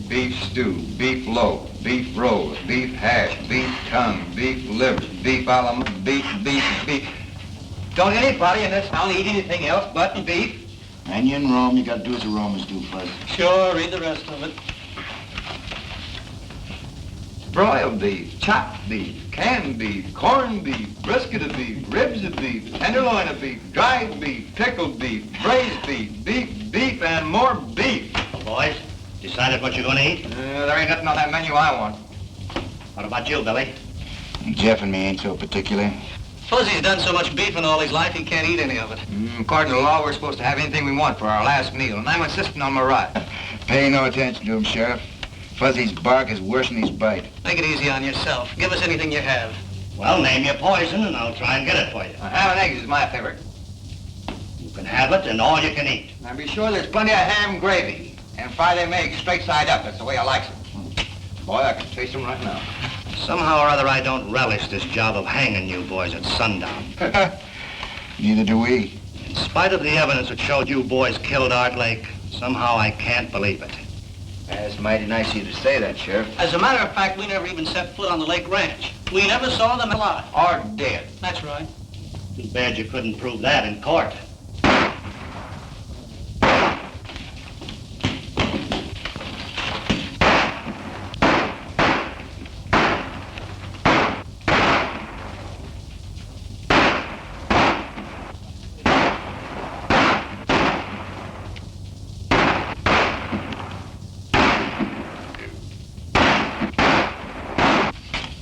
beef stew, beef loaf, beef rolls, beef hash, beef tongue, beef liver, beef beef. Don't anybody in this town eat anything else but beef? And you in Rome, you gotta do as the Romans do, Fuzz. Sure, read the rest of it. Broiled beef, chopped beef, canned beef, corned beef, brisket of beef, ribs of beef, tenderloin of beef, dried beef, pickled beef, braised beef, and more beef. Boys, decided what you're gonna eat? There ain't nothing on that menu I want. What about you, Billy? Jeff and me ain't so particular. Fuzzy's done so much beef in all his life, he can't eat any of it. According to law, we're supposed to have anything we want for our last meal, and I'm insisting on my right. Pay no attention to him, Sheriff. Fuzzy's bark is worse than his bite. Make it easy on yourself. Give us anything you have. Well, name your poison, and I'll try and get it for you. Ham and eggs is my favorite. You can have it, and all you can eat. Now be sure there's plenty of ham gravy, and fry them eggs straight side up. That's the way I like them. Boy, I can taste them right now. Somehow or other, I don't relish this job of hanging you boys at sundown. Neither do we. In spite of the evidence that showed you boys killed Art Lake, somehow I can't believe it. That's mighty nice of you to say that, Sheriff. As a matter of fact, we never even set foot on the Lake Ranch. We never saw them alive. Or dead. That's right. Too bad you couldn't prove that in court.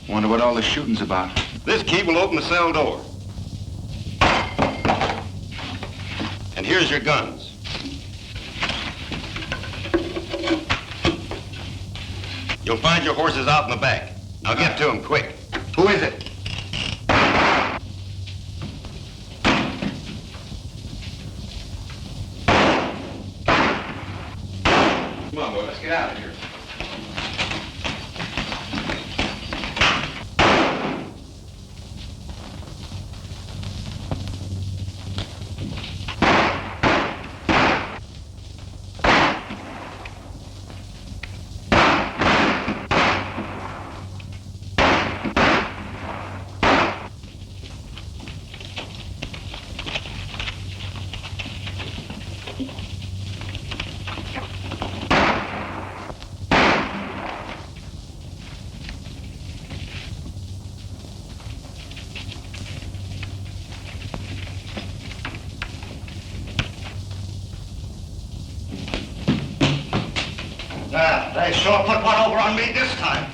Wonder what all the shooting's about. This key will open the cell door. And here's your guns. You'll find your horses out in the back. Now get to them quick. Who is it? Come on, boy, let's get out of here. They sure put one over on me this time.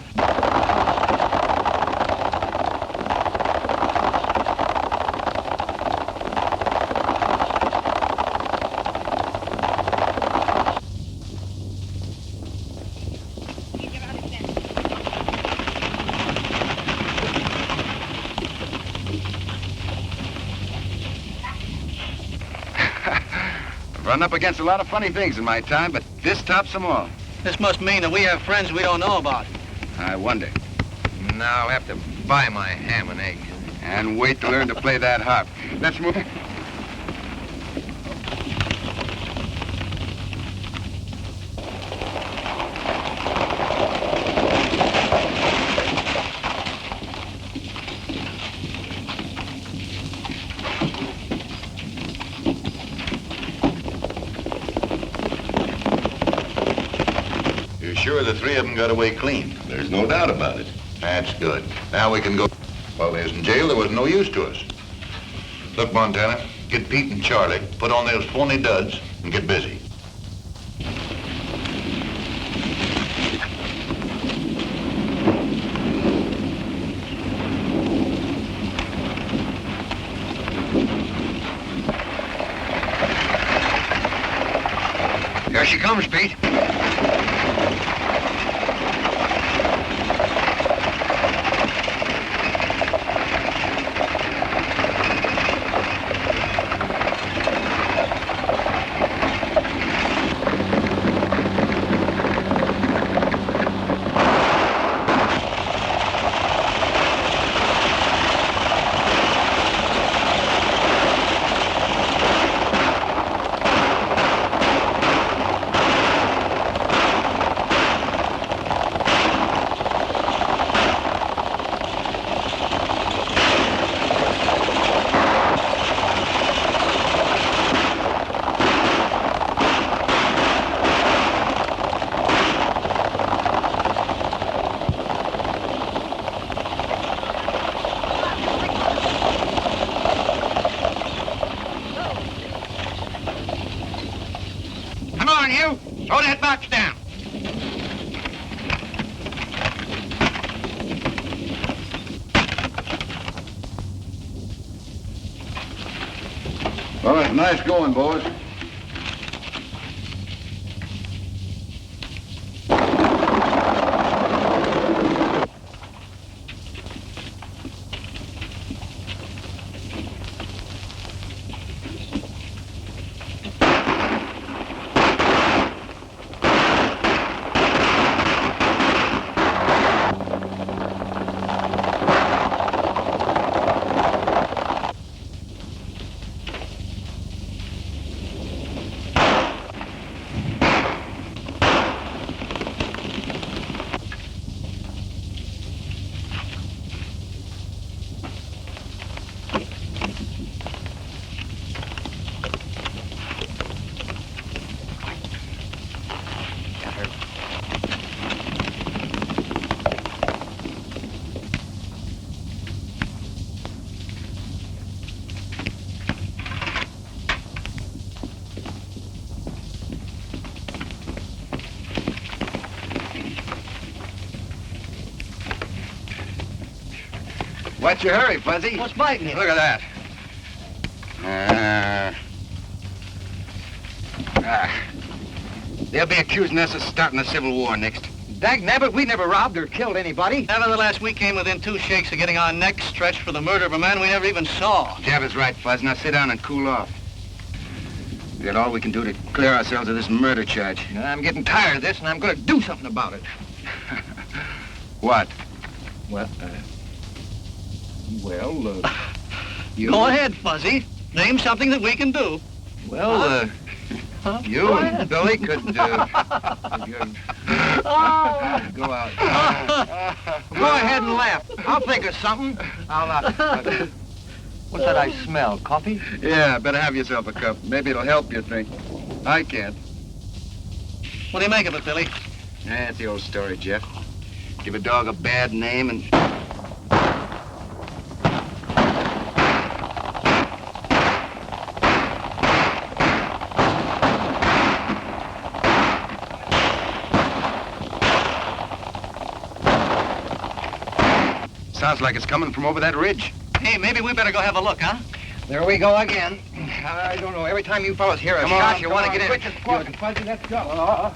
I've run up against a lot of funny things in my time, but this tops them all. This must mean that we have friends we don't know about. I wonder. Now I'll have to buy my ham and eggs. And wait to learn to play that harp. Let's move. You're sure the three of them got away clean? There's no doubt about it. That's good. Now we can go. While they was in jail, there was no use to us. Look, Montana, get Pete and Charlie, put on those phony duds, and get busy. Here she comes, Pete. Nice going, boys. What's your hurry, Fuzzy? What's biting you? Look at that. They'll be accusing us of starting a civil war next. Dagnabbit, we never robbed or killed anybody. Nevertheless, we came within 2 shakes of getting our necks stretched for the murder of a man we never even saw. Jeff is right, Fuzz. Now sit down and cool off. We got all we can do to clear ourselves of this murder charge. I'm getting tired of this, and I'm going to do something about it. What? Well, you... Go ahead, Fuzzy. Name something that we can do. Well, you and Billy could go out. Go ahead and laugh. I'll think of something. What's that I smell? Coffee? Yeah, better have yourself a cup. Maybe it'll help you think. I can't. What do you make of it, Billy? Yeah, it's the old story, Jeff. Give a dog a bad name and... Sounds like it's coming from over that ridge. Hey, maybe we better go have a look, huh? There we go again. I don't know. Every time you fellas hear a shot, you want to get in. Quick as quick. Fuzzy, let's go.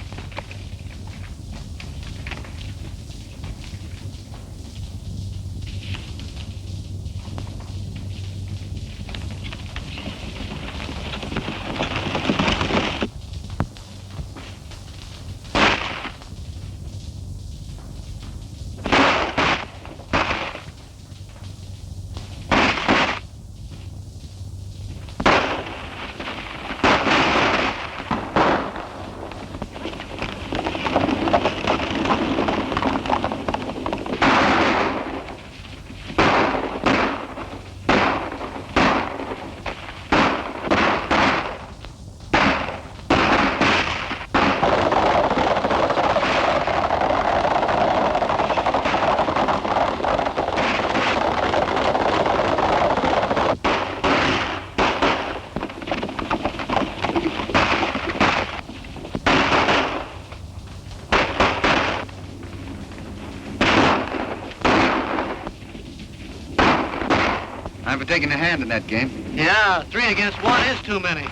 I'm for taking a hand in that game. Yeah, 3 against 1 is too many.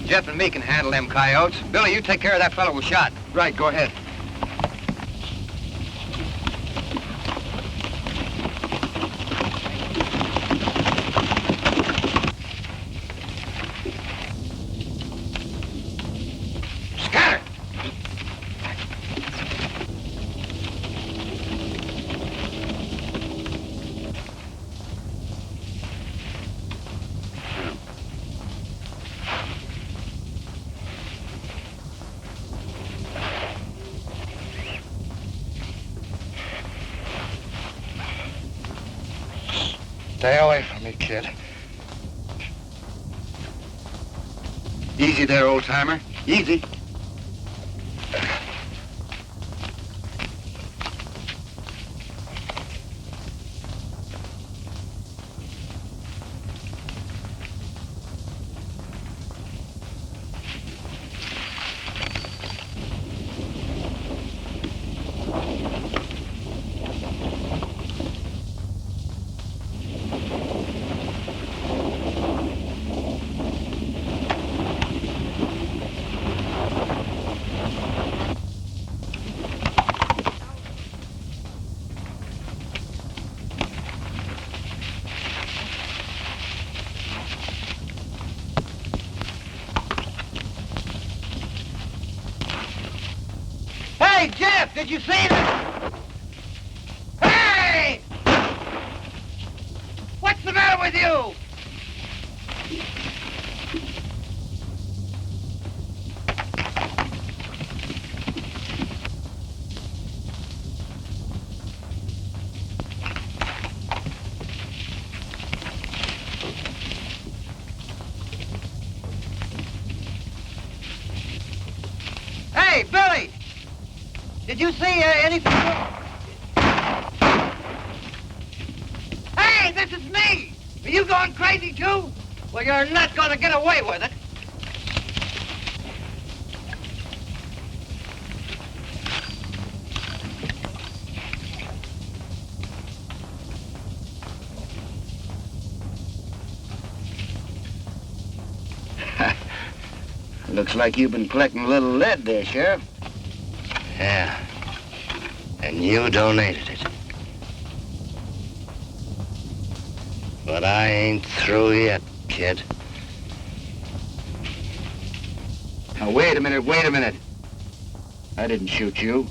Jeff and me can handle them coyotes. Billy, you take care of that fellow who shot. Right, go ahead. Scatter! Stay away from me, kid. Easy there, old-timer. Easy. Did you see that? Hey! What's the matter with you? Hey, Billy! Did you see anything? Hey, this is me! Are you going crazy too? Well, you're not going to get away with it. Looks like you've been collecting a little lead there, Sheriff. Yeah. And you donated it. But I ain't through yet, kid. Now, wait a minute. I didn't shoot you.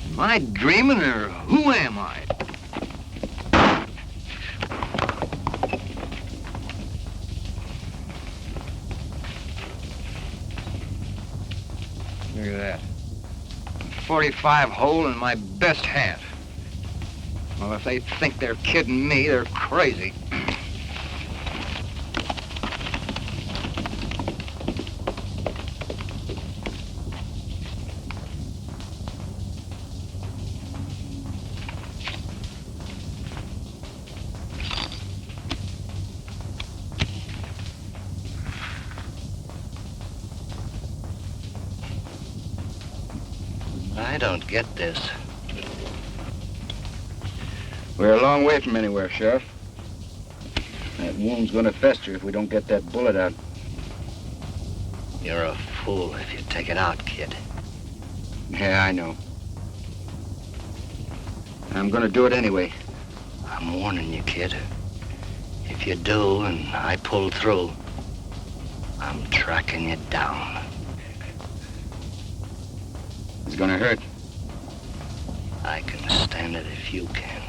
Am I dreaming, or who am I? Look at that. 45 hole in my best hat. Well, if they think they're kidding me, they're crazy. I don't get this. We're a long way from anywhere, Sheriff. That wound's gonna fester if we don't get that bullet out. You're a fool if you take it out, kid. Yeah, I know. I'm gonna do it anyway. I'm warning you, kid. If you do and I pull through, I'm tracking you down. It's gonna hurt. I can stand it if you can.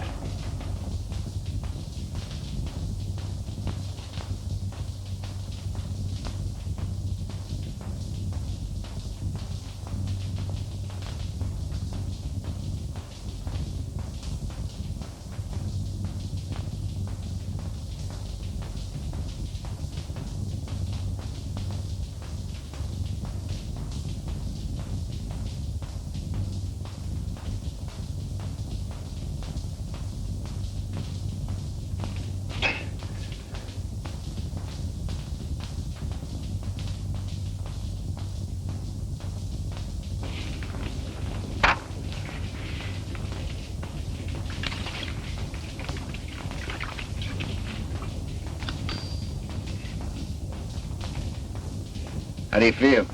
How do you feel?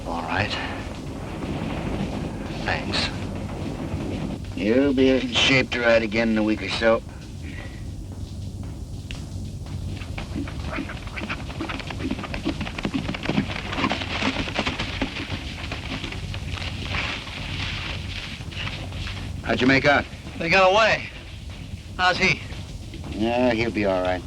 All right. Thanks. You'll be in shape to ride again in a week or so. How'd you make out? They got away. How's he? Yeah, he'll be all right.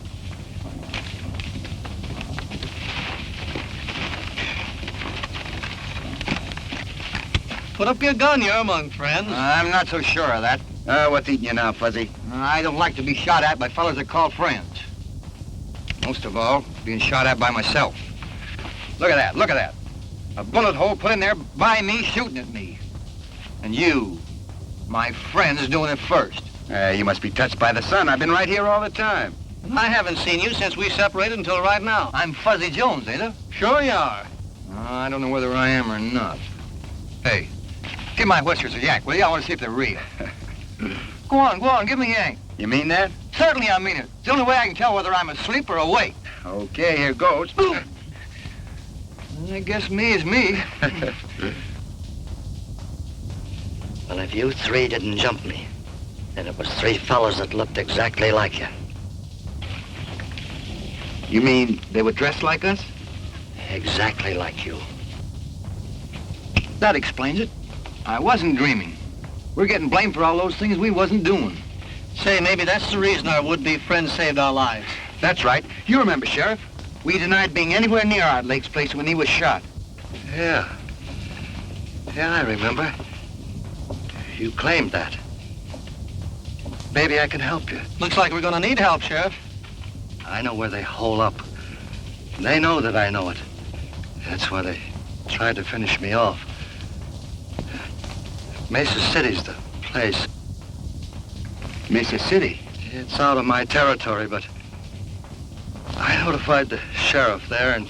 Put up your gun, you're among friends. I'm not so sure of that. What's eating you now, Fuzzy? I don't like to be shot at by fellas that call friends. Most of all, being shot at by myself. Look at that. A bullet hole put in there by me shooting at me. And you, my friend's doing it first. You must be touched by the sun. I've been right here all the time. I haven't seen you since we separated until right now. I'm Fuzzy Jones, ain't I? Sure you are. I don't know whether I am or not. Hey, give my whiskers a yank, will you? I want to see if they're real. Go on, give me a yank. You mean that? Certainly I mean it. It's the only way I can tell whether I'm asleep or awake. Okay, here goes. I guess me is me. Well, if you three didn't jump me, then it was three fellas that looked exactly like you. You mean they were dressed like us? Exactly like you. That explains it. I wasn't dreaming. We're getting blamed for all those things we wasn't doing. Say, maybe that's the reason our would-be friend saved our lives. That's right. You remember, Sheriff. We denied being anywhere near Art Lake's place when he was shot. Yeah. Yeah, I remember. You claimed that. Maybe I can help you. Looks like we're gonna need help, Sheriff. I know where they hole up. They know that I know it. That's why they tried to finish me off. Mesa City's the place. Mesa City? It's out of my territory, but I notified the sheriff there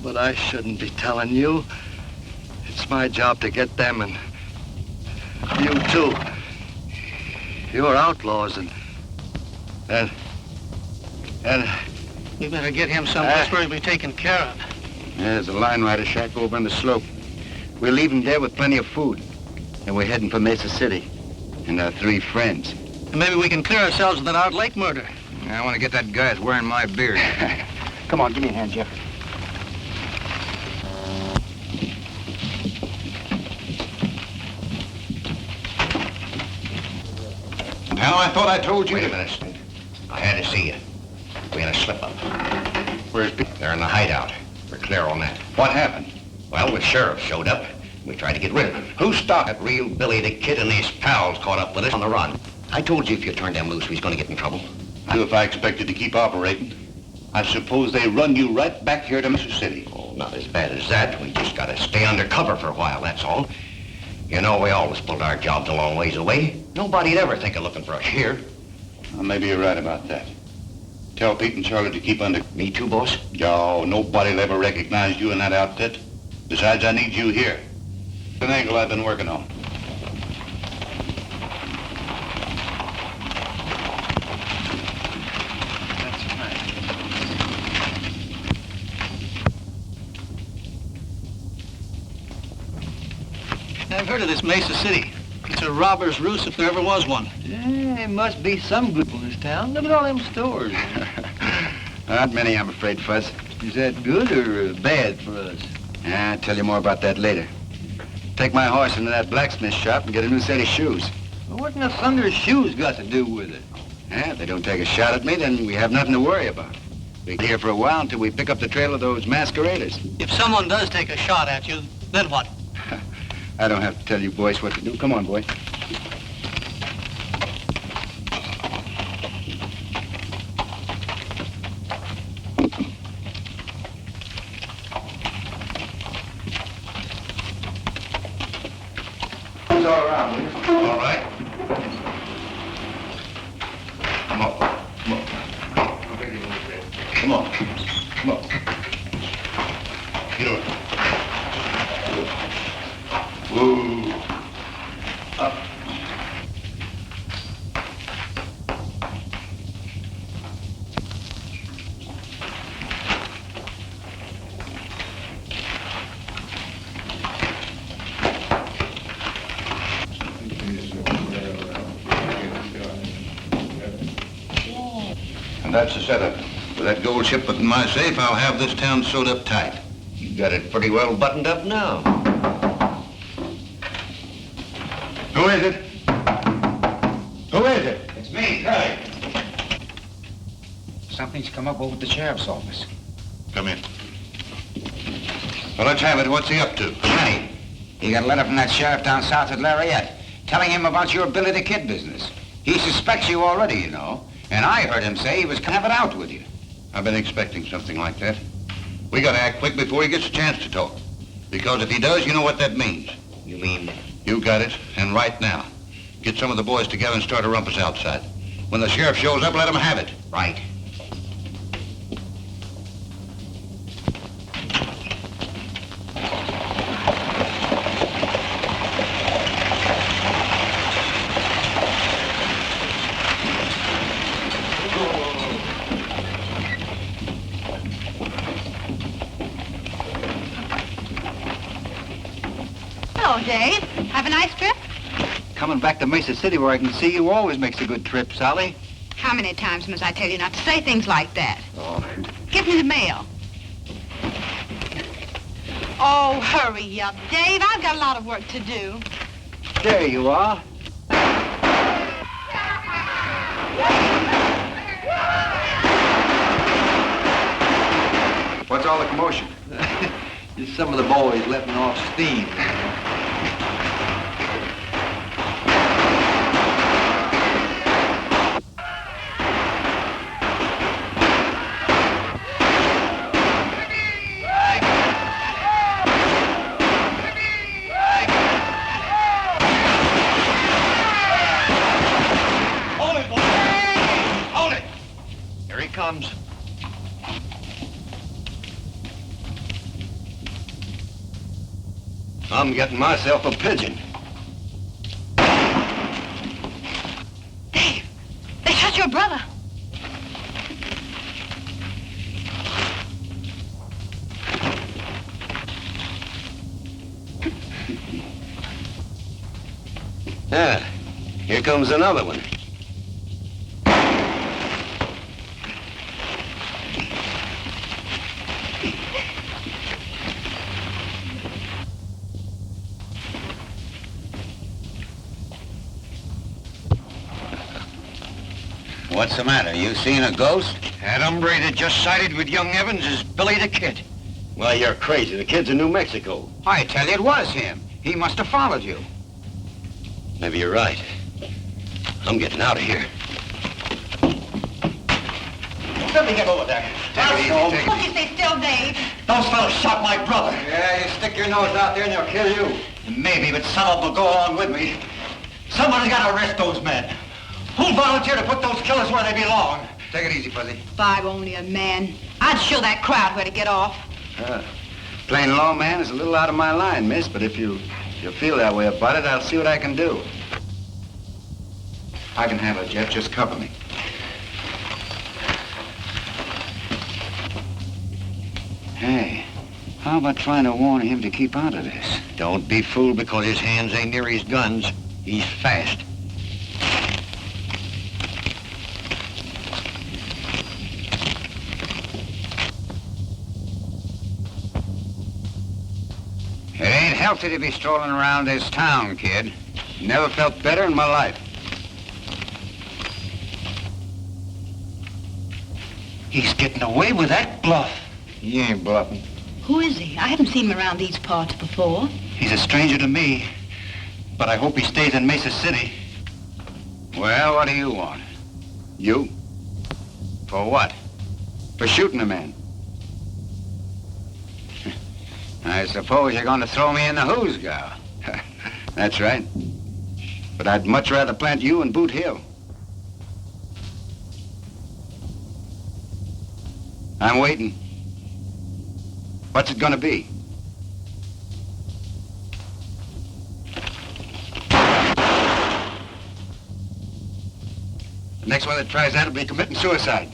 but I shouldn't be telling you. It's my job to get them and you too. You're outlaws and We better get him someplace where he'll be taken care of. Yeah, there's a line rider shack over on the slope. We'll leave him there with plenty of food. And we're heading for Mesa City. And our three friends. And maybe we can clear ourselves of that Art Lake murder. I want to get that guy that's wearing my beard. Come on, give me a hand, Jeff. Now, I thought I told you. Wait a minute, Stanton. I had to see you. We had a slip-up. Where's Pete? They're in the hideout. We're clear on that. What happened? Well, the sheriff showed up. We tried to get rid of him. Who stopped? That real Billy the Kid and his pals caught up with us on the run. I told you if you turned them loose, we was going to get in trouble. If I expected to keep operating, I suppose they run you right back here to Mesa City. Oh, not as bad as that. We just got to stay undercover for a while, that's all. You know, we always pulled our jobs a long ways away. Nobody'd ever think of looking for us here. Well, maybe you're right about that. Tell Pete and Charlie to keep under... Me too, boss? Oh, nobody'll ever recognize you in that outfit. Besides, I need you here. It's an angle I've been working on. I've heard of this Mesa City. It's a robber's roost if there ever was one. Yeah, there must be some good in this town. Look at all them stores. Not many, I'm afraid, Fuzz. Is that good or bad for us? I'll tell you more about that later. Take my horse into that blacksmith shop and get a new set of shoes. Well, what in the thunder's shoes got to do with it? Yeah, if they don't take a shot at me, then we have nothing to worry about. We'll be here for a while until we pick up the trail of those masqueraders. If someone does take a shot at you, then what? I don't have to tell you boys what to do. Come on, boy. It's all around, will you? All right. Come on. Come on. Come on. Come on. Get over. Whoa. Up. And that's the setup. With that gold shipment in my safe, I'll have this town sewed up tight. You got it pretty well buttoned up now. Who is it? Who is it? It's me, Crabbe. Something's come up over at the sheriff's office. Come in. Well, let's have it. What's he up to? Johnny, he got a letter from that sheriff down south at Lariat, telling him about your Billy the Kid business. He suspects you already, you know. And I heard him say he was gonna have it out with you. I've been expecting something like that. We gotta act quick before he gets a chance to talk. Because if he does, you know what that means. You mean? You got it, and right now. Get some of the boys together and start a rumpus outside. When the sheriff shows up, let him have it. Right. Hello, Dave. Have a nice trip? Coming back to Mesa City where I can see you always makes a good trip, Sally. How many times must I tell you not to say things like that? Oh. Give me the mail. Oh, hurry up, Dave. I've got a lot of work to do. There you are. What's all the commotion? Just some of the boys letting off steam. Comes. I'm getting myself a pigeon. Dave, they shot your brother. Yeah, here comes another one. What's the matter? You seen a ghost? That hombre that just sided with young Evans is Billy the Kid. Well, you're crazy. The kid's in New Mexico. I tell you, it was him. He must have followed you. Maybe you're right. I'm getting out of here. Let me get over there. Take it easy, Won't you stay still, Dave? Those fellas shot my brother. Yeah, you stick your nose out there and they'll kill you. Maybe, but some of them will go along with me. Somebody's got to arrest those men. Who'll volunteer to put those killers where they belong? Take it easy, Fuzzy. If I were only a man, I'd show that crowd where to get off. Plain lawman is a little out of my line, miss, but if you feel that way about it, I'll see what I can do. I can handle it, Jeff. Just cover me. Hey, how about trying to warn him to keep out of this? Don't be fooled because his hands ain't near his guns. He's fast. It ain't healthy to be strolling around this town, kid. Never felt better in my life. He's getting away with that bluff. He ain't bluffing. Who is he? I haven't seen him around these parts before. He's a stranger to me, but I hope he stays in Mesa City. Well, what do you want? You? For what? For shooting a man. I suppose you're going to throw me in the hoosgow. That's right. But I'd much rather plant you in Boot Hill. I'm waiting. What's it gonna be? The next one that tries that will be committing suicide.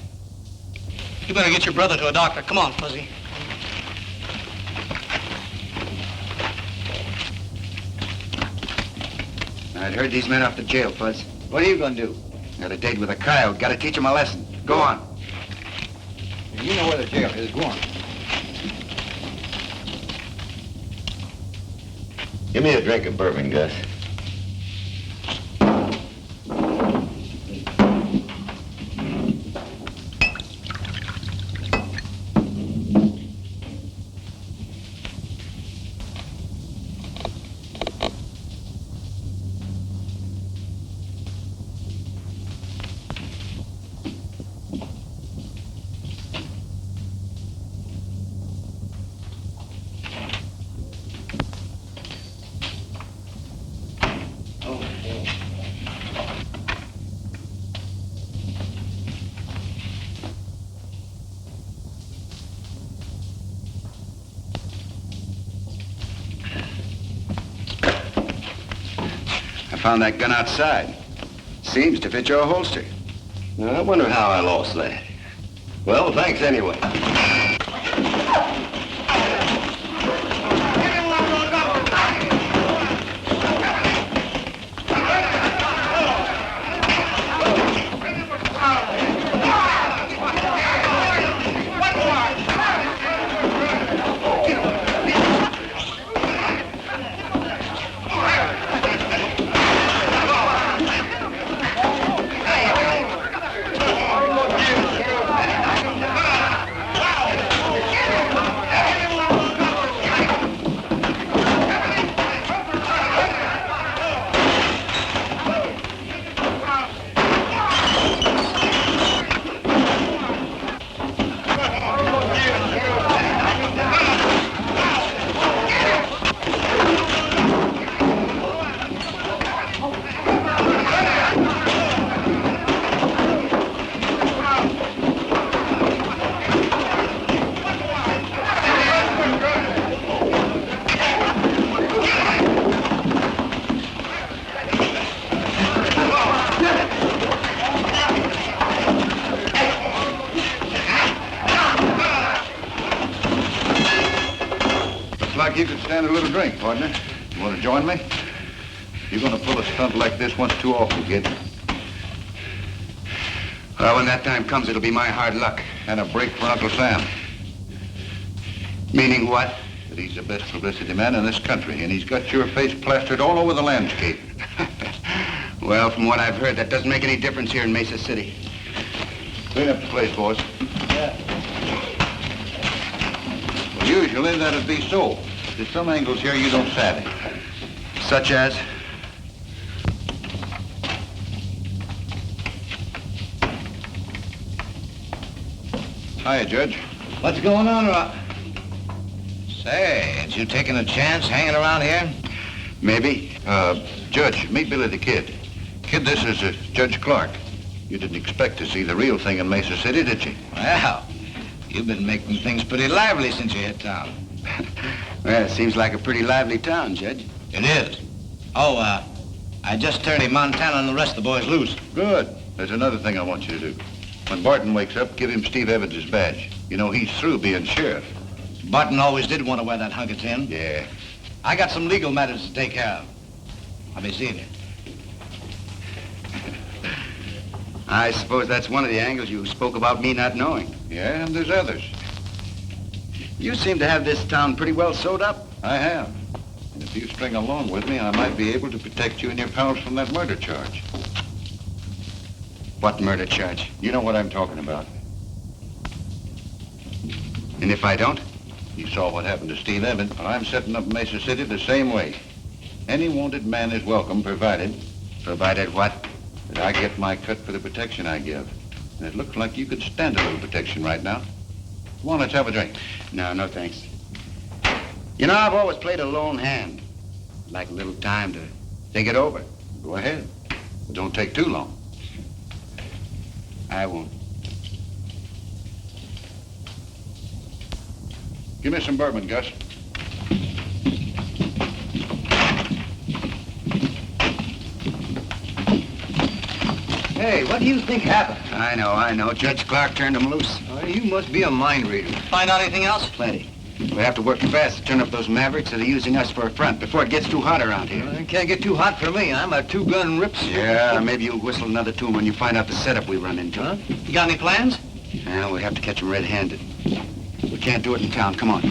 You better get your brother to a doctor. Come on, Fuzzy. I'd heard these men off to jail, Fuzz. What are you gonna do? Got a date with a coyote. Gotta teach him a lesson. Go on. You know where the jail is. Go on. Give me a drink of bourbon, Gus. Found that gun outside. Seems to fit your holster. I wonder how I lost that. Well, thanks anyway. like you could stand a little drink, partner. You want to join me? You're going to pull a stunt like this once too often, kid. Well, when that time comes, it'll be my hard luck. And a break for Uncle Sam. Meaning what? That he's the best publicity man in this country, and he's got your face plastered all over the landscape. Well, from what I've heard, that doesn't make any difference here in Mesa City. Clean up the place, boys. Yeah. Well, usually that'd be so. There's some angles here you don't savvy. Such as? Hiya, Judge. What's going on, Rock? Say, ain't you taking a chance hanging around here? Maybe. Judge, meet Billy the Kid. Kid, this is Judge Clark. You didn't expect to see the real thing in Mesa City, did you? Well, you've been making things pretty lively since you hit town. Well, it seems like a pretty lively town, Judge. It is. Oh, I just turned Montana and the rest of the boys loose. Good. There's another thing I want you to do. When Barton wakes up, give him Steve Evans' badge. You know, he's through being sheriff. Barton always did want to wear that hunk of tin. Yeah. I got some legal matters to take care of. I'll be seeing you. I suppose that's one of the angles you spoke about me not knowing. Yeah, and there's others. You seem to have this town pretty well sewed up. I have. And if you string along with me, I might be able to protect you and your pals from that murder charge. What murder charge? You know what I'm talking about. And if I don't? You saw what happened to Steve Evans. Well, I'm setting up Mesa City the same way. Any wanted man is welcome, provided... Provided what? That I get my cut for the protection I give. And it looks like you could stand a little protection right now. Come on, let's have a drink. No, thanks. You know, I've always played a lone hand. I'd like a little time to think it over. Go ahead. But don't take too long. I won't. Give me some bourbon, Gus. Hey, what do you think happened? I know. Judge Clark turned him loose. You must be a mind reader. Find out anything else? Plenty. We have to work fast to turn up those mavericks that are using us for a front before it gets too hot around here. It can't get too hot for me. I'm a two-gun rips. Yeah, maybe you'll whistle another tune when you find out the setup we run into. Huh? You got any plans? Yeah, we have to catch them red-handed. We can't do it in town. Come on.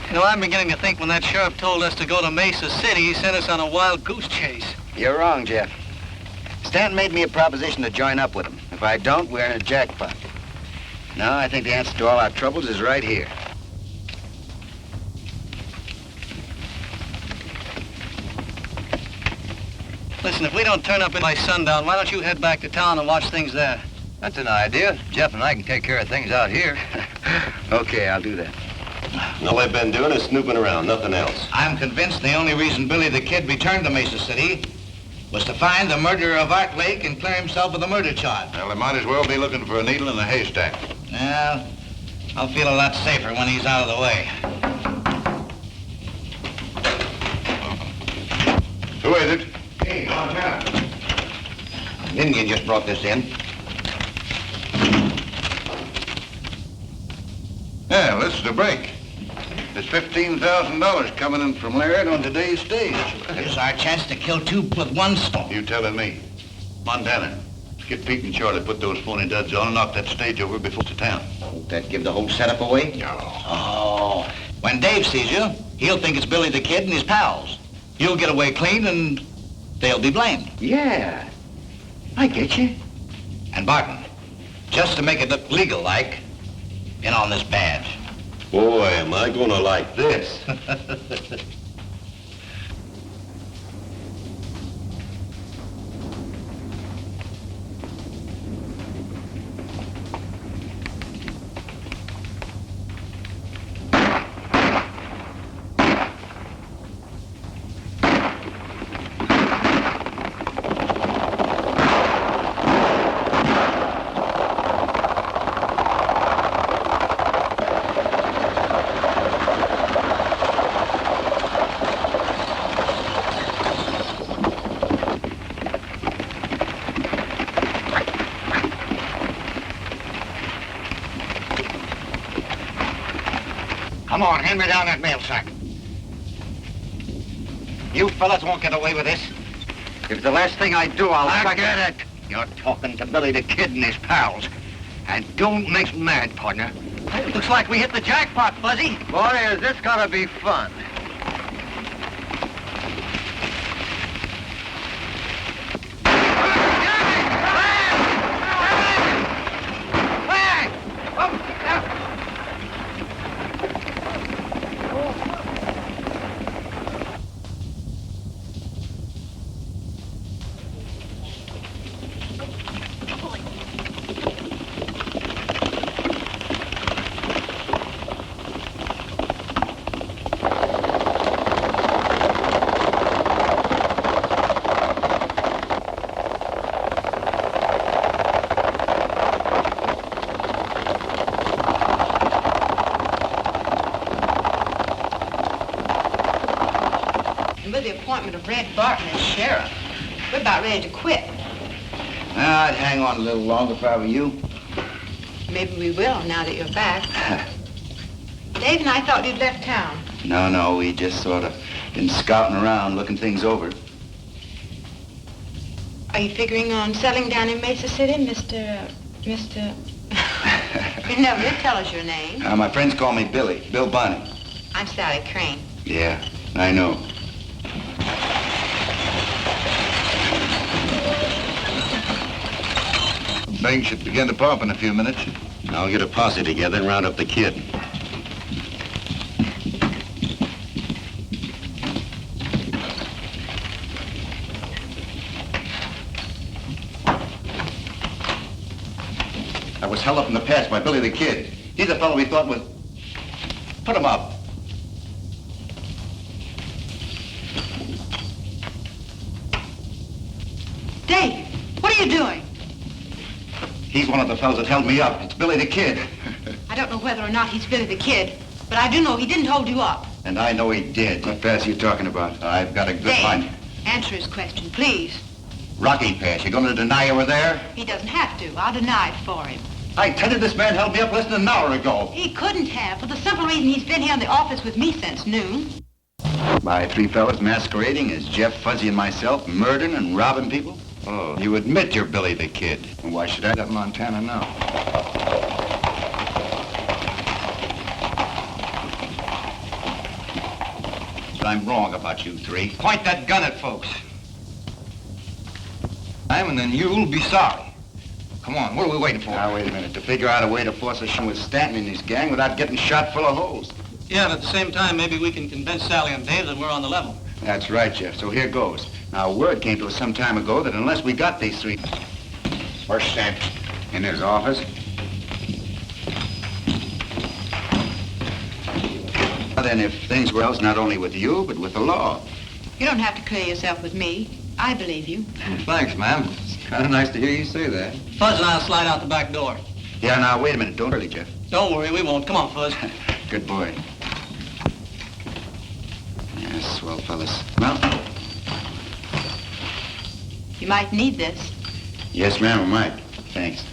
You know, I'm beginning to think when that sheriff told us to go to Mesa City, he sent us on a wild goose chase. You're wrong, Jeff. Stanton made me a proposition to join up with him. If I don't, we're in a jackpot. No, I think the answer to all our troubles is right here. Listen, if we don't turn up by sundown, why don't you head back to town and watch things there? That's an idea. Jeff and I can take care of things out here. Okay, I'll do that. All they've been doing is snooping around, nothing else. I'm convinced the only reason Billy the Kid returned to Mesa City was to find the murderer of Art Lake and clear himself of the murder charge. Well, they might as well be looking for a needle in a haystack. Well, I'll feel a lot safer when he's out of the way. Who is it? Hey, Montana. An Indian just brought this in. Yeah, this is a break. There's $15,000 coming in from Laird on today's stage. This is our chance to kill two with one stone. You telling me. Montana, get Pete and Charlie, put those phony duds on and knock that stage over before it's to town. Won't that give the whole setup away? No. Oh. When Dave sees you, he'll think it's Billy the Kid and his pals. You'll get away clean and they'll be blamed. Yeah. I get you. And Barton, just to make it look legal-like, pin on this badge. Boy, am I gonna like this. Come on, hand me down that mail sack. You fellas won't get away with this. If the last thing I do, I'll get it. You're talking to Billy the Kid and his pals. And don't make me mad, partner. It looks like we hit the jackpot, Fuzzy. Boy, is this gonna be fun. With the appointment of Red Barton as sheriff, we're about ready to quit. I'd hang on a little longer if I were you. Maybe we will now that you're back. Dave and I thought you'd left town. No, we just sort of been scouting around, looking things over. Are you figuring on settling down in Mesa City, Mr. You never did tell us your name. My friends call me Billy, Bill Bunny. I'm Sally Crane. Yeah, I know. Things should begin to pop in a few minutes. I'll get a posse together and round up the kid. I was held up in the past by Billy the Kid. He's the fellow we thought was... Put him up. Dave, what are you doing? He's one of the fellows that held me up. It's Billy the Kid. I don't know whether or not he's Billy the Kid, but I do know he didn't hold you up. And I know he did. What pass are you talking about? I've got a good Dave, mind. answer his question, please. Rocky Pass. You gonna deny you were there? He doesn't have to. I'll deny it for him. I tell you, this man held me up less than an hour ago. He couldn't have, for the simple reason he's been here in the office with me since noon. By three fellas masquerading as Jeff, Fuzzy, and myself, murdering and robbing people? Oh, you admit you're Billy the Kid. And why should I let Montana know? I'm wrong about you three. Point that gun at folks. And then you'll be sorry. Come on, what are we waiting for? Now, wait a minute. To figure out a way to force a show with Stanton and his gang without getting shot full of holes. Yeah, and at the same time, maybe we can convince Sally and Dave that we're on the level. That's right, Jeff. So here goes. Now, word came to us some time ago that unless we got these three... Where's Stanton? In his office. Then if things were else, not only with you, but with the law. You don't have to clear yourself with me. I believe you. Thanks, ma'am. It's kind of nice to hear you say that. Fuzz and I'll slide out the back door. Yeah, now, wait a minute. Don't hurry, Jeff. Don't worry, we won't. Come on, Fuzz. Good boy. Yeah, swell fellas. Well, You might need this. yes, ma'am, I might. Thanks.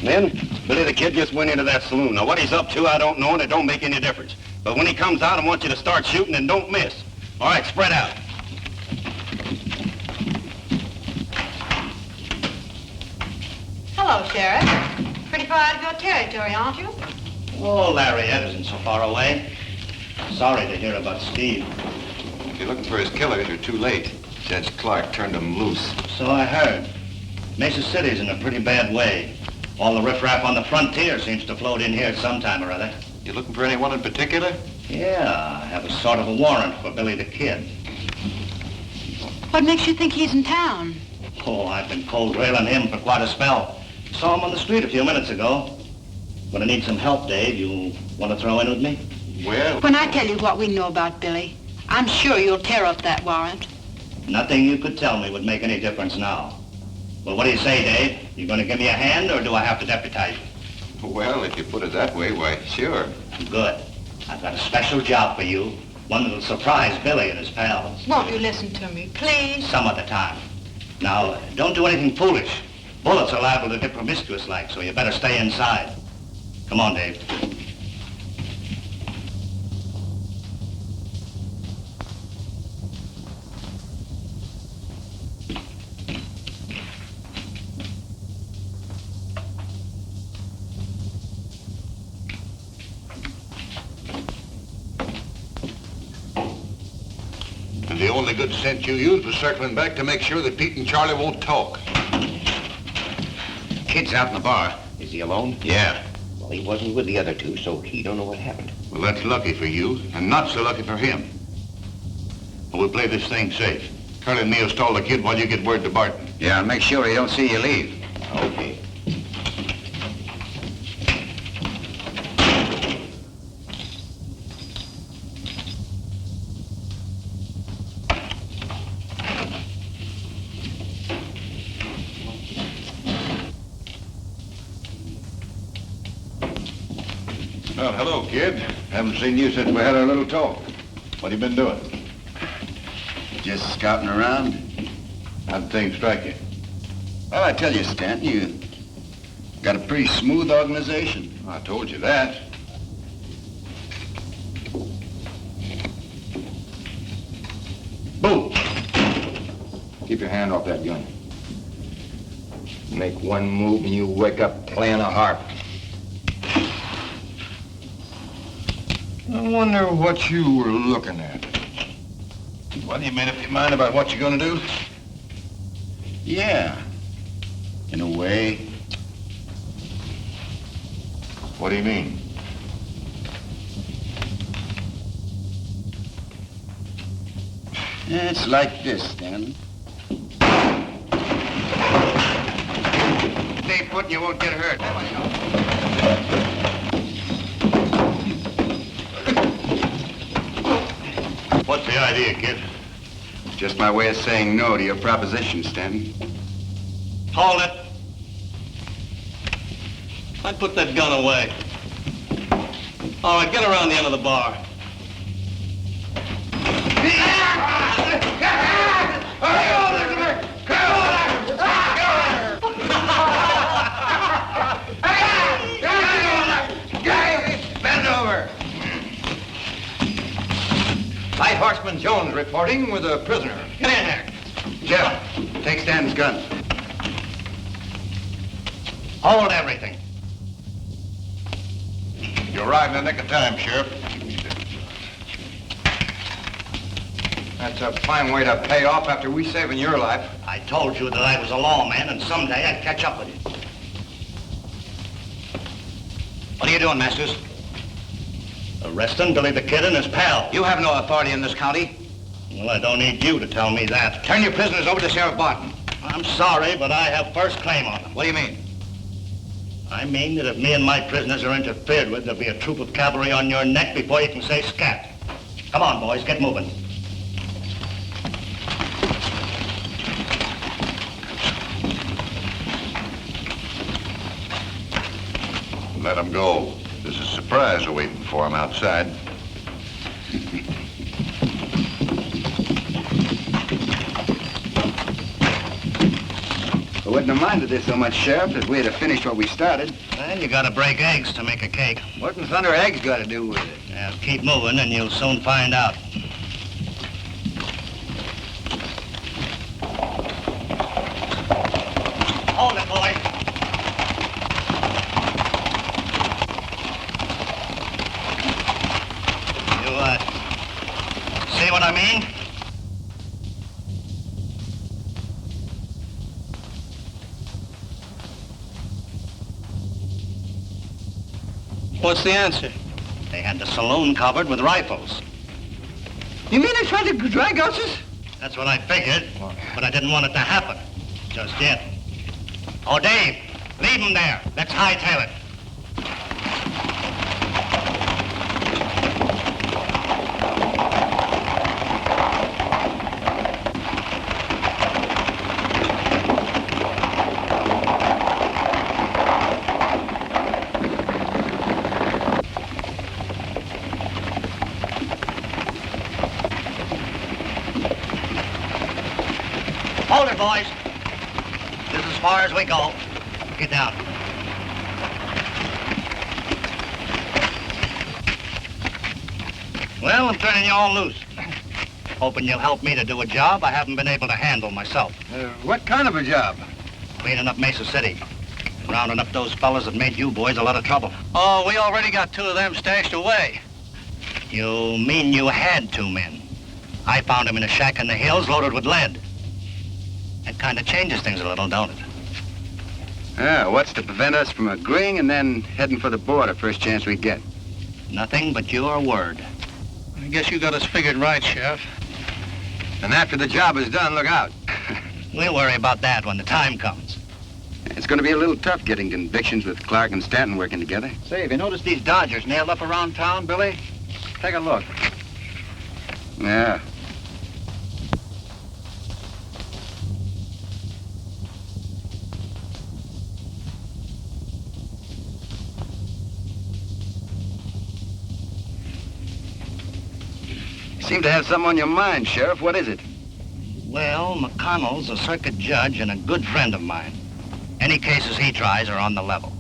Then, Billy the Kid just went into that saloon. Now, what he's up to, I don't know, and it don't make any difference. But when he comes out, I want you to start shooting and don't miss. All right, spread out. Hello, Sheriff. Pretty far out of your territory, aren't you? Oh, Larry Ed isn't so far away. Sorry to hear about Steve. If you're looking for his killers, you're too late. Judge Clark turned them loose. So I heard. Mesa City's in a pretty bad way. All the riffraff on the frontier seems to float in here sometime or other. You looking for anyone in particular? Yeah, I have a sort of a warrant for Billy the Kid. What makes you think he's in town? Oh, I've been cold railing him for quite a spell. Saw him on the street a few minutes ago. When I need some help, Dave, you want to throw in with me? Well, When I tell you what we know about Billy, I'm sure you'll tear up that warrant. Nothing you could tell me would make any difference now. Well, what do you say, Dave? You going to give me a hand, or do I have to deputize you? well, if you put it that way, why, sure. Good. I've got a special job for you. One that'll surprise Billy and his pals. Won't you listen to me, please? Some other time. Now, don't do anything foolish. Bullets are liable to get promiscuous like, so you better stay inside. Come on, Dave. And the only good sense you used was circling back to make sure that Pete and Charlie won't talk. Kid's out in the bar. Is he alone? Yeah. Well, he wasn't with the other two, so he don't know what happened. Well, that's lucky for you, and not so lucky for him. But we'll play this thing safe. Curly and me will stall the kid while you get word to Barton. Yeah, and make sure he don't see you leave. Okay. Well, hello, kid. Haven't seen you since we had our little talk. What have you been doing? Just scouting around. How'd things strike you? Well, I tell you, Stanton, you got a pretty smooth organization. I told you that. Boom! Keep your hand off that gun. Make one move and you wake up playing a harp. I wonder what you were looking at. Well, you made up your mind about what you're gonna do? Yeah, in a way. What do you mean? It's like this, Stanton. Stay put and you won't get hurt. What's the idea, kid? Just my way of saying no to your proposition, Stanton. Hold it. I'd put that gun away. All right, get around the end of the bar. Bend over. Light Horseman Jones reporting with a prisoner. Get in there. Jeff, take Stanton's gun. Hold everything. You're right in the nick of time, Sheriff. That's a fine way to pay off after we saving your life. I told you that I was a lawman and someday I'd catch up with you. What are you doing, Masters? Arresting Billy the Kid and his pal. You have no authority in this county. Well, I don't need you to tell me that. Turn your prisoners over to Sheriff Barton. I'm sorry, but I have first claim on them. What do you mean? I mean that if me and my prisoners are interfered with, there'll be a troop of cavalry on your neck before you can say scat. Come on, boys, get moving. Let him go. There's a surprise awaiting for him outside. wouldn't have minded this so much, Sheriff, if we had finished what we started. Well, you gotta break eggs to make a cake. What in thunder eggs got to do with it? Now, keep moving and you'll soon find out. Hold it, boy. You, see what I mean? What's the answer? They had the saloon covered with rifles. You mean they tried to drag us? That's what I figured, but I didn't want it to happen. Just yet. Oh, Dave, leave him there. Let's hightail it. Hold it, boys. This is as far as we go. Get down. Well, I'm turning you all loose. Hoping you'll help me to do a job I haven't been able to handle myself. What kind of a job? Cleaning up Mesa City. And rounding up those fellas that made you boys a lot of trouble. Oh, we already got 2 of them stashed away. You mean you had 2 men? I found them in a shack in the hills loaded with lead. That kind of changes things a little, don't it? Yeah, what's to prevent us from agreeing and then heading for the border first chance we get? Nothing but your word. I guess you got us figured right, Sheriff. And after the job is done, look out. We'll worry about that when the time comes. It's going to be a little tough getting convictions with Clark and Stanton working together. Say, have you noticed these Dodgers nailed up around town, Billy? Take a look. Yeah. You seem to have something on your mind, Sheriff. What is it? Well, McConnell's a circuit judge and a good friend of mine. Any cases he tries are on the level.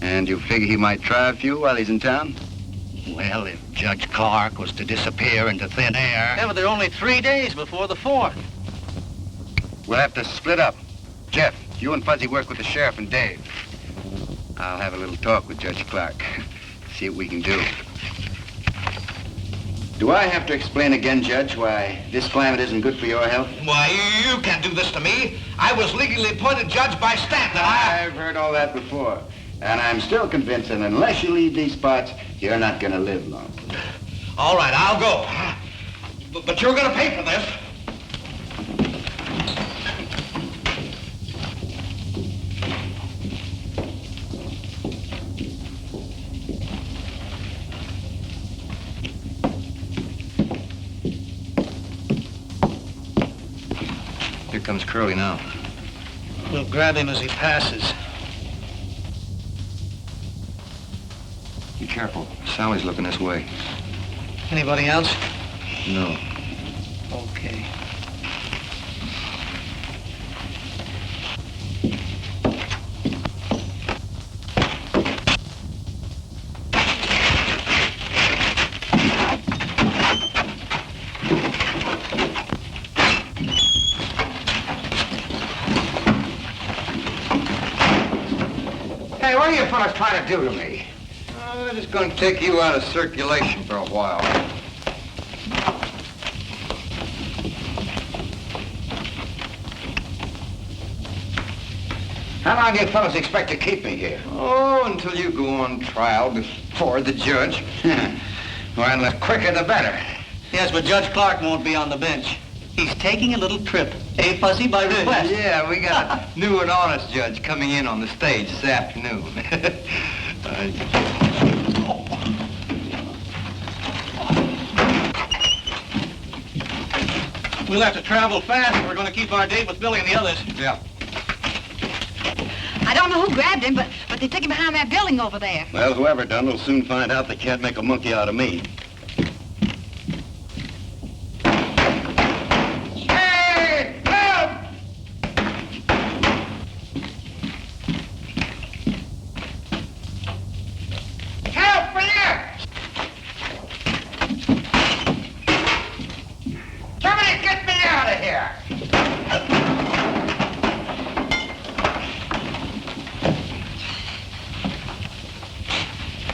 And you figure he might try a few while he's in town? Well, if Judge Clark was to disappear into thin air... Yeah, but there are only 3 days before the 4th. We'll have to split up. Jeff, you and Fuzzy work with the sheriff and Dave. I'll have a little talk with Judge Clark. See what we can do. Do I have to explain again, Judge, why this climate isn't good for your health? Why, you can't do this to me. I was legally appointed judge by Stanton. I've heard all that before. And I'm still convinced that unless you leave these parts, you're not going to live long. All right, I'll go. But you're going to pay for this. Here comes Curly now. We'll grab him as he passes. Be careful. Sally's looking this way. Anybody else? No. Okay. Hey, what are you fellas trying to do to me? We're just going to take you out of circulation for a while. How long do you fellas expect to keep me here? Oh, until you go on trial before the judge. Well, the quicker the better. Yes, but Judge Clark won't be on the bench. He's taking a little trip. Eh, Fuzzy, by request? Yeah, we got a new and honest judge coming in on the stage this afternoon. We'll have to travel fast if we're going to keep our date with Billy and the others. Yeah. I don't know who grabbed him, but they took him behind that building over there. Well, whoever done will soon find out they can't make a monkey out of me. Hey, help!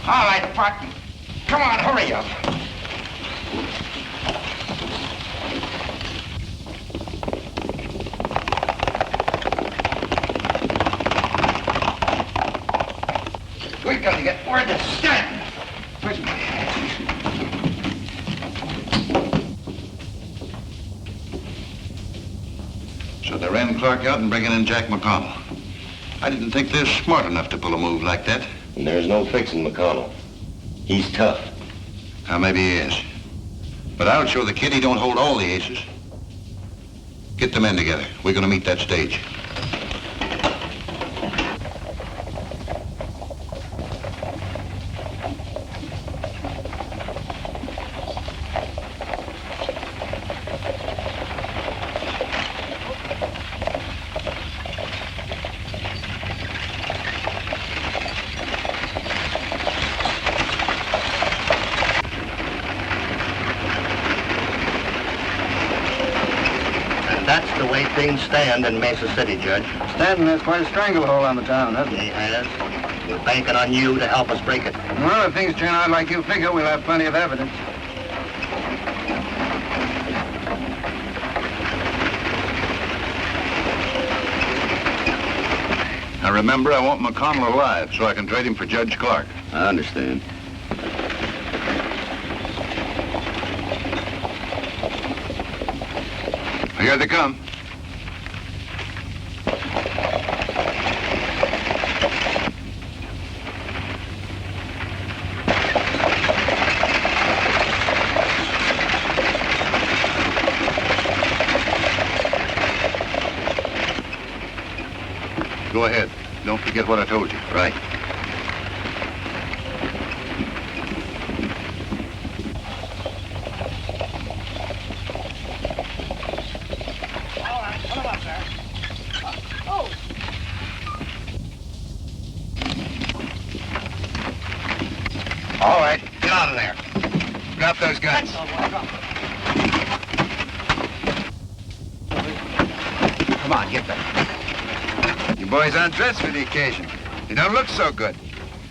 All right, partner. Come on, hurry up. We gotta get word to Stanton. Where's my hat? So they ran Clark out and bringing in Jack McConnell. I didn't think they're smart enough to pull a move like that. And there's no fixing McConnell. He's tough. Now, maybe he is. But I'll show the kid he don't hold all the aces. Get the men together. We're gonna meet that stage. That's the way things stand in Mesa City, Judge. Stanton has quite a stranglehold on the town, hasn't he? He has. We're banking on you to help us break it. Well, if things turn out like you figure, we'll have plenty of evidence. Now remember, I want McConnell alive so I can trade him for Judge Clark. I understand. Here they come. Go ahead. Don't forget what I told you. Right. All right, get out of there. Drop those guns. Come on, get them. You boys undressed for the occasion. You don't look so good.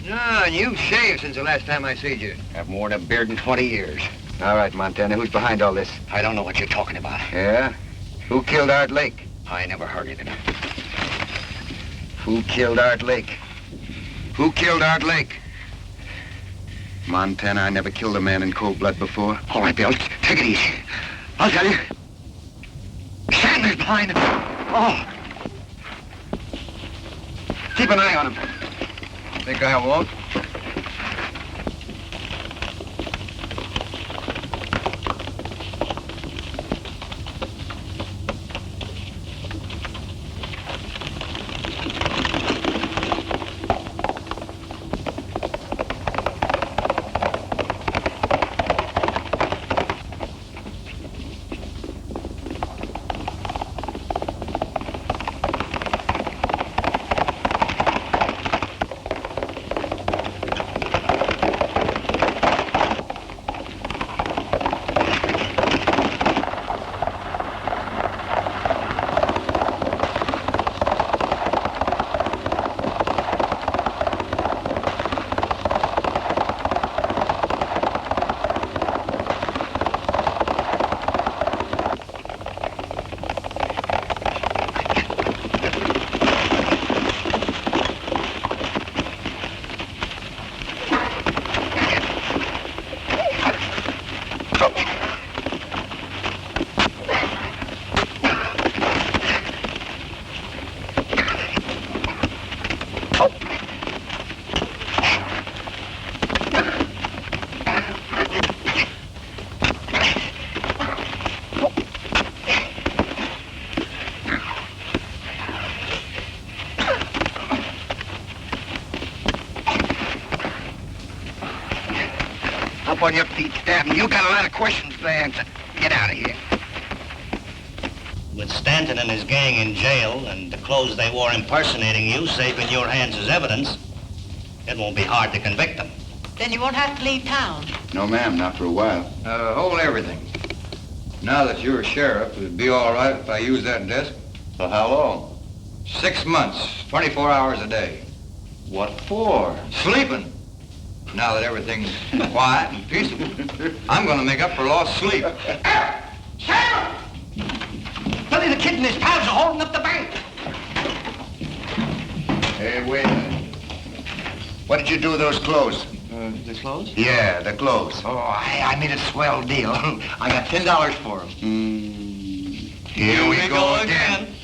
No, and you've shaved since the last time I seen you. I've worn a beard in 20 years. All right, Montana, who's behind all this? I don't know what you're talking about. Yeah? Who killed Art Lake? I never heard of it. Who killed Art Lake? Who killed Art Lake? Montana, I never killed a man in cold blood before. All right, Bill, take it easy. I'll tell you. Stanton's behind it. Oh. Keep an eye on him. Think I won't? Up on your feet, Stanton. You got a lot of questions to answer. Get out of here. With Stanton and his gang in jail and the clothes they wore impersonating you safe in your hands as evidence, it won't be hard to convict them. Then you won't have to leave town. No, ma'am, not for a while. Hold everything. Now that you're a sheriff, it'd be all right if I use that desk. For how long? 6 months, 24 hours a day. What for? Sleeping. Now that everything's quiet and peaceable, I'm going to make up for lost sleep. Sam! Billy the Kid and his pals are holding up the bank. Hey, wait a minute. What did you do with those clothes? The clothes? Yeah, the clothes. Oh, I made a swell deal. I got $10 for them. Here we go again.